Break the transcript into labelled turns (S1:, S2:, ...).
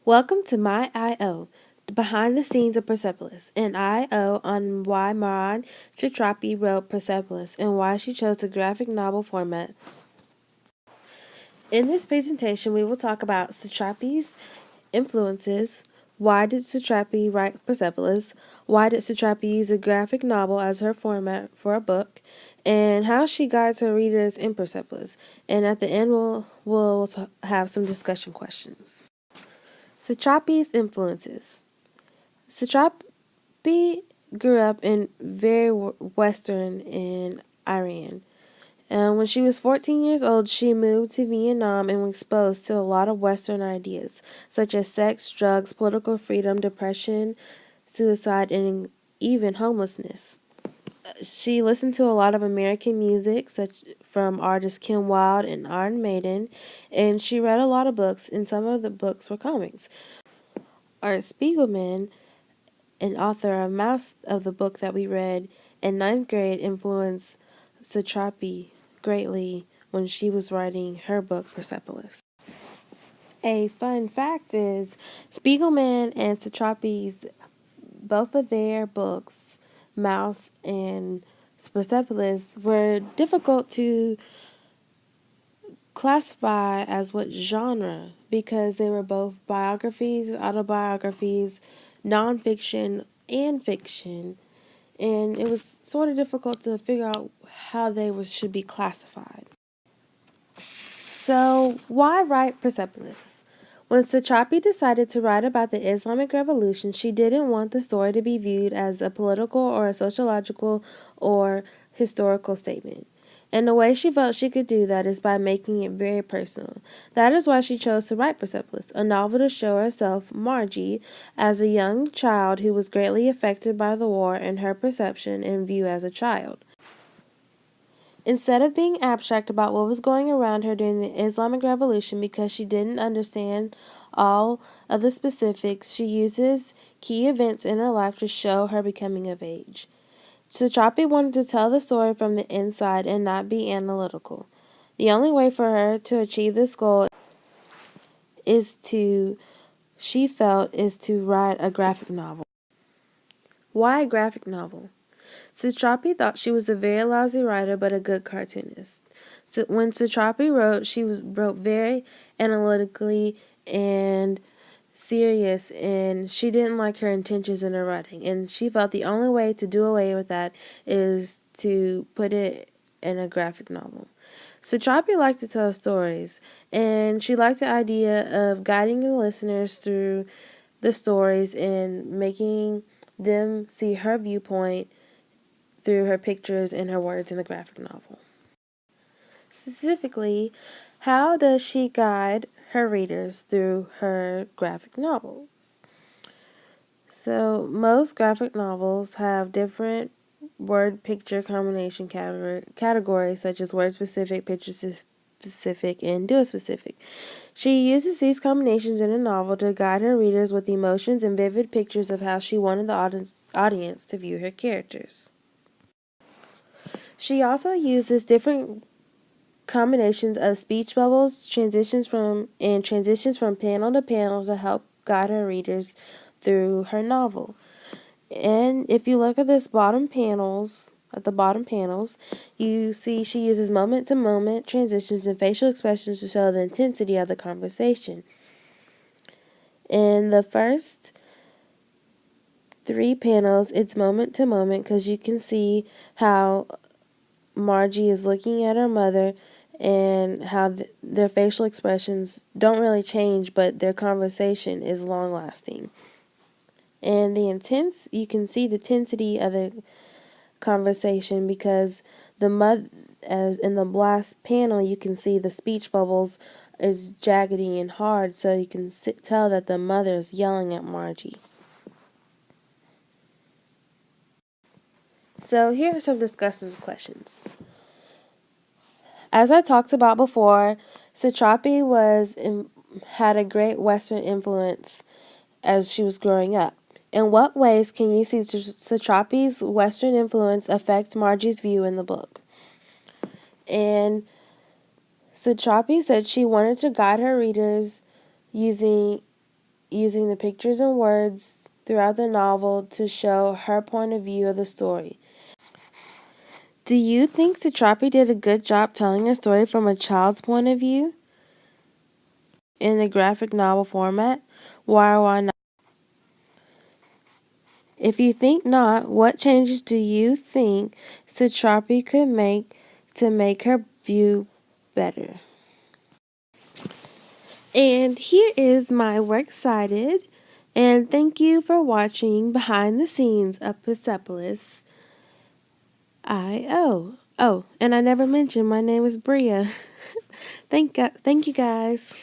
S1: Welcome to my I.O., behind the scenes of Persepolis, an I.O. on why Maran Chitrapi wrote Persepolis and why she chose the graphic novel format. In this presentation, we will talk about Satrapi's influences, why did Satrapi write Persepolis, why did Satrapi use a graphic novel as her format for a book, and how she guides her readers in Persepolis. And at the end, we'll have some discussion questions. Satrapi's influences. Satrapi grew up in very western in Iran. And when she was 14 years old, she moved to Vietnam and was exposed to a lot of Western ideas, such as sex, drugs, political freedom, depression, suicide, and even homelessness. She listened to a lot of American music, such from artists Kim Wilde and Iron Maiden, and she read a lot of books, and some of the books were comics. Art Spiegelman, an author of most of the book that we read in ninth grade, influenced Satrapi greatly when she was writing her book Persepolis. A fun fact is Spiegelman and Satrapi's both of their books, Mouse and Persepolis, were difficult to classify as what genre because they were both biographies, autobiographies, nonfiction, and fiction, and it was sort of difficult to figure out how should be classified. So, why write Persepolis? When Satrapi decided to write about the Islamic Revolution, she didn't want the story to be viewed as a political or a sociological or historical statement. And the way she felt she could do that is by making it very personal. That is why she chose to write Persepolis, a novel to show herself, Margie, as a young child who was greatly affected by the war and her perception and view as a child. Instead of being abstract about what was going around her during the Islamic Revolution because she didn't understand all of the specifics, she uses key events in her life to show her becoming of age. Satrapi wanted to tell the story from the inside and not be analytical. The only way for her to achieve this goal she felt, is to write a graphic novel. Why a graphic novel? Satrapi thought she was a very lousy writer but a good cartoonist. So when Satrapi wrote, wrote very analytically and serious, and she didn't like her intentions in her writing, and she felt the only way to do away with that is to put it in a graphic novel. Satrapi liked to tell stories, and she liked the idea of guiding the listeners through the stories and making them see her viewpoint through her pictures and her words in the graphic novel. Specifically, how does she guide her readers through her graphic novels? So, most graphic novels have different word picture combination categories such as word specific, picture specific, and duo specific. She uses these combinations in a novel to guide her readers with emotions and vivid pictures of how she wanted the audience to view her characters. She also uses different combinations of speech bubbles, transitions from panel to panel to help guide her readers through her novel. And if you look at the bottom panels, you see she uses moment to moment transitions and facial expressions to show the intensity of the conversation. In the first 3 panels, it's moment to moment because you can see how Margie is looking at her mother and how their facial expressions don't really change, but their conversation is long lasting. And you can see the intensity of the conversation because as in the last panel, you can see the speech bubbles is jaggedy and hard, so you can tell that the mother is yelling at Margie. So here are some discussion questions. As I talked about before, Satrapi had a great Western influence as she was growing up. In what ways can you see Satrapi's Western influence affect Margie's view in the book? And Satrapi said she wanted to guide her readers using using the pictures and words throughout the novel to show her point of view of the story. Do you think Satrapi did a good job telling a story from a child's point of view in a graphic novel format? Why or why not? If you think not, what changes do you think Satrapi could make to make her view better? And here is my works cited. And thank you for watching Behind the Scenes of Persepolis I.O. Oh, and I never mentioned my name is Bria. Thank you guys.